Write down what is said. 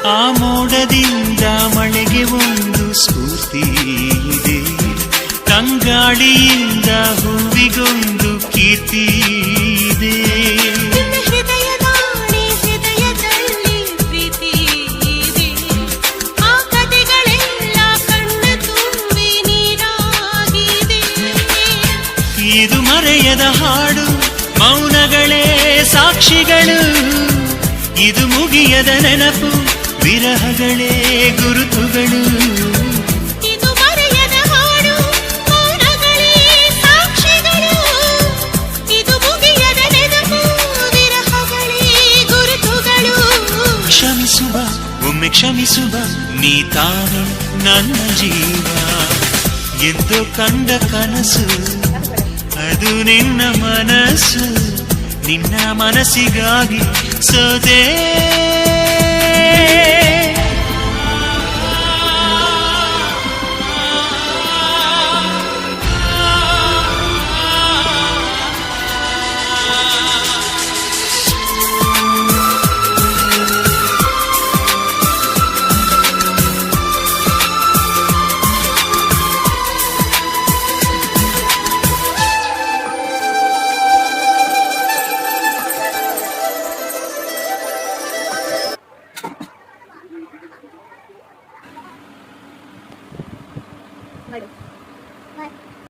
ಆ ಮೋಡದಿಂದ ಮಳೆಗೆ ಒಂದು ಸ್ಫೂರ್ತಿ ಇದೆ, ತಂಗಾಳಿಯಿಂದ ಹೂವಿಗೊಂದು ಕೀರ್ತಿ ಇದೆ. ಹೃದಯದಲ್ಲಿ ಪ್ರೀತಿ ಇದೆ, ಆ ಕಥೆಗಳೆಲ್ಲ ಕಣ್ಣ ತುಂಬಿ ನೀರಾಗಿದೆ. ಇದು ಮರೆಯದ ಹಾಡು, ಮೌನಗಳೇ ಸಾಕ್ಷಿಗಳು. ಇದು ಮುಗಿಯದ ನೆನಪು, ವಿರಹಗಳೇ ಗುರುತುಗಳು. ಇದು ಮರೆಯದ ಹಾಡು, ಮೌನಗಳೇ ಸಾಕ್ಷಿಗಳು. ಇದು ಮುಗಿಯದ ನೆನಪು, ವಿರಹಗಳೇ ಗುರುತುಗಳು. ಕ್ಷಮಿಸುವ, ಒಮ್ಮೆ ಕ್ಷಮಿಸುವ, ನೀ ತಾನೆ ನನ್ನ ಜೀವ. ಎಂದು ಕಂಡ ಕನಸು ಅದು ನಿನ್ನ ಮನಸ್ಸು, ನಿನ್ನ ಮನಸ್ಸಿಗಾಗಿ ಸೋದೆ.